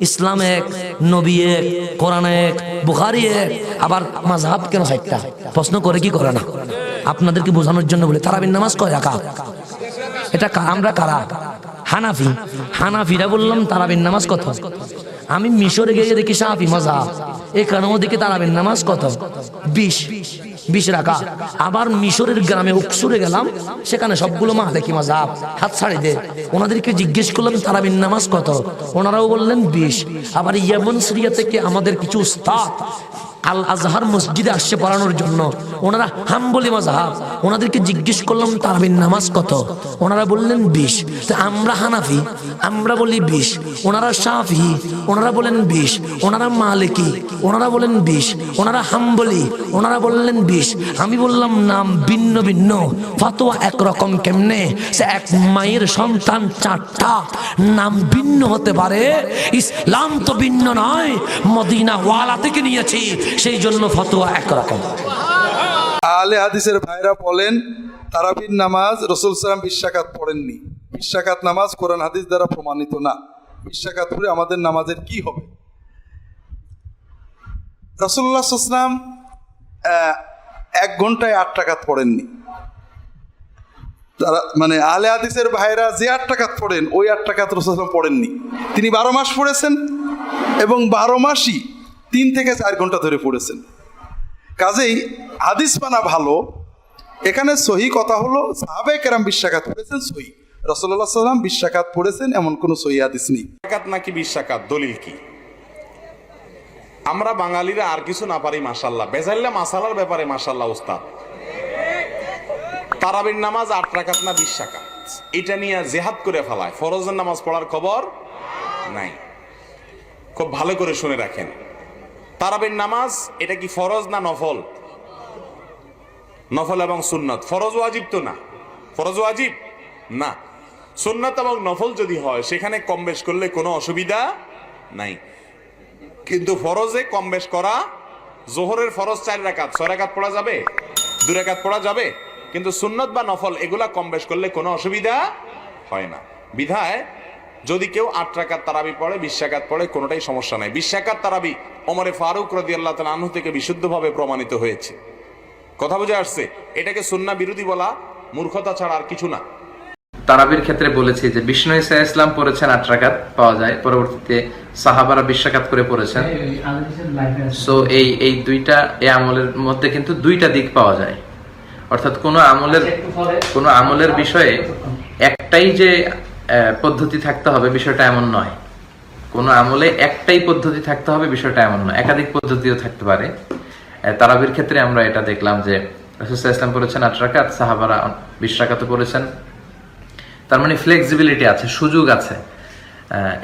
ইসলাম এক, নবী এক, কোরআন এক, বুখারী এক, আবার মাযহাব কেন চারটা? প্রশ্ন করে কি করে না? আপনাদেরকে বোঝানোর জন্য বলে। তারাবির নামাজ কয় রাকাত? এটা আমরা কারা? হানাফি। হানাফিরা বললাম তারাবির নামাজ কত? আমি মিশরে গিয়ে দেখি শাফি মাযহাব, এখানেও দেখি তারাবির নামাজ কত? 20 রাকাত। আবার মিশরের গ্রামে উকসুরে গেলাম, সেখানে সবগুলো মালিকি মাযহাব, হাত ছাড়ি দে। ওনাদেরকে জিজ্ঞেস করলাম তারাবির নামাজ কত, ওনারাও বললেন 20। আবার ইয়ামন সিরিয়া থেকে আমাদের কিছু উস্তাদ আল আজহার মসজিদে আসছে পড়ানোর জন্য, ওনারা হাম্বলি মাযহাব, ওনাদেরকে জিজ্ঞেস করলাম তারাবির নামাজ কত, ওনারা বললেন 20। তো আমরা হানাফি, আমরা বলি 20, ওনারা শাফি, ওনারা বলেন 20, ওনারা মালিকি, ওনারা বলেন 20, ওনারা হাম্বলি, ওনারা বললেন 20। আমি বললাম নাম ভিন্ন ভিন্ন, ফতোয়া একরকম কেমনে? সে এক মায়ের সন্তান চারটা, নাম ভিন্ন হতে পারে, ইসলাম তো ভিন্ন নয়, মদিনা ওয়ালা থেকে নিয়েছি, সেই জন্য ফতোয়া একরকম। আহলে হাদিসের ভাইরা বলেন তারাবির নামাজ রাসূল সাল্লাল্লাহু আলাইহি ওয়াসাল্লাম 20 রাকাত পড়েননি। 20 রাকাত নামাজ কোরআন হাদিস দ্বারা প্রমাণিত না। 20 রাকাত পড়ে আমাদের নামাজের কি হবে? রাসূলুল্লাহ সাল্লাল্লাহু আলাইহি ওয়াসাল্লাম 1 ঘন্টায় 8 রাকাত পড়েননি। তারা মানে আহলে হাদিসের ভাইরা যে 8 রাকাত পড়েন, ওই 8 রাকাত রাসূল সাল্লাল্লাহু আলাইহি ওয়াসাল্লাম পড়েননি। তিনি 12 মাস পড়েছেন এবং 12 মাসই 3 থেকে 4 ঘন্টা ধরে পড়েছেন। কাজেই হাদিস মানা ভালো। এখানে সহি কথা হলো সাহাবায়ে কেরাম 20 রাকাত পড়েছেন, সহি। রাসূলুল্লাহ সাল্লাল্লাহু আলাইহি ওয়াসাল্লাম 20 রাকাত পড়েছেন এমন কোনো সহি হাদিস নেই। রাকাত নাকি 20 রাকাত, দলিল কি? আমরা বাঙালিরা আর কিছু না পারি মাশাআল্লাহ, বেজাইল্লা মাসালার ব্যাপারে মাশাআল্লাহ উস্তাদ। তারাবির নামাজ 8 রাকাত না 20 রাকাত, এটা নিয়ে জিহাদ করে ফেলায়। ফরজের নামাজ পড়ার খবর নাই। খুব ভালো করে শুনে রাখেন, তারাবির নামাজ এটা কি ফরজ না নফল? নফল এবং সুন্নত। ফরজ ওয়াজিব তো না, ফরজ ওয়াজিব না। সুন্নত এবং নফল যদি হয় সেখানে কম বেশ করলে কোনো অসুবিধা নাই, কিন্তু ফরজে কম বেশ করা, জোহরের ফরজ 4 রাকাত, 6 রাকাত পড়া যাবে, 2 রাকাত পড়া যাবে, কিন্তু সুন্নত বা নফল এগুলা কম বেশ করলে কোনো অসুবিধা হয় না। বিধায় যদি কেউ 8 রাকাত তারাবি পড়ে, 20 রাকাত পড়ে, কোনোটাই সমস্যা নাই। 20 রাকাত তারাবি ওমরে ফারুক রাদিয়াল্লাহু তাআলা আনহু থেকে বিশুদ্ধভাবে প্রমাণিত হয়েছে। কথা বুঝে আসছে? এটাকে সুন্নাহ বিরোধী বলা মূর্খতা ছাড়া আর কিছু না। তারাবির ক্ষেত্রে বলেছি যে বিষ্ণু ঈসা ইসলাম পড়েছেন 8 রাকাত পাওয়া যায়, পরবর্তীতে সাহাবারা 20 রাকাত করে পড়েছেন। সো এই দুইটা, এই আমলের মধ্যে কিন্তু দুইটা দিক পাওয়া যায়, অর্থাৎ কোনো আমলের বিষয়ে একটাই যে পদ্ধতি থাকতে হবে বিষয়টা এমন নয়। কোনো আমলে একটাই পদ্ধতি থাকতে হবে বিষয়টা এমন নয়, একাধিক পদ্ধতিও থাকতে পারে। তারাবির ক্ষেত্রে আমরা এটা দেখলাম যে রাসূল সাল্লাল্লাহু আলাইহি ওয়াসাল্লাম পড়েছেন 8 রাকাত, সাহাবারা 20 রাকাতও পড়েছেন। তার মানে ফ্লেক্সিবিলিটি আছে, সুযোগ আছে।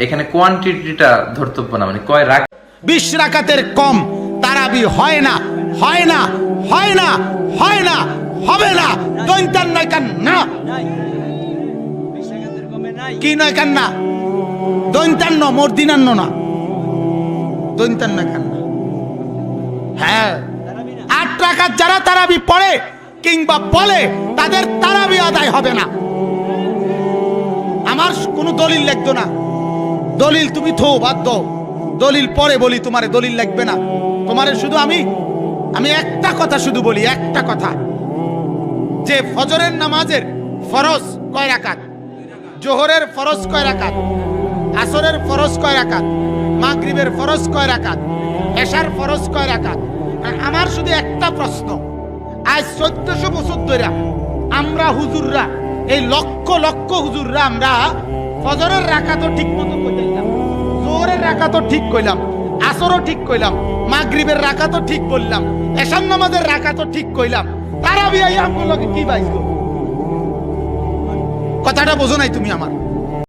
এখানে কোয়ান্টিটিটা ধর্তব্য না, মানে কয় রাকাত। 20 রাকাতের কম তারাবি হয় না, হয় না, হয় না, হয় না, হবে না। দৈন্তান নয় কান না, কি নয় কান না, দৈন্তান্ন মর্দিনান্ন না, দৈন্তান্ন কান না। হ্যাঁ, 8 রাকাত যারা তারাবি পড়ে কিংবা বলে তাদের তারাবি আদায় হবে না। আমার কোনো দলিল লাগতো না, দলিল তুমি থো বাদ দাও, দলিল পরে বলি, তোমারে দলিল লাগবে না। তোমারে শুধু আমি একটা কথা শুধু বলি, একটা কথা, যে ফজরের নামাজের ফরজ কয় রাকাত, জোহরের ফরজ কয় রাকাত, আসরের ফরজ কয় রাকাত, মাগরিবের ফরজ কয় রাকাত, এশার ফরজ কয় রাকাত। আমার শুধু একটা প্রশ্ন, আজ 1400 বছর ধরে আমরা হুজুররা, এই লক্ষ লক্ষ হুজুররা, আমরা ফজরের রাকাতও ঠিক মতো কইলাম, জোহরের রাকাতও ঠিক কইলাম, আসরও ঠিক কইলাম, মাগরিবের রাকাতও ঠিক বললাম, এশার নামাজের রাকাতও ঠিক কইলাম, তারাবি আইয়া আমগুলোকে কি বাইছো? কথাটা বোঝো নাই তুমি আমার?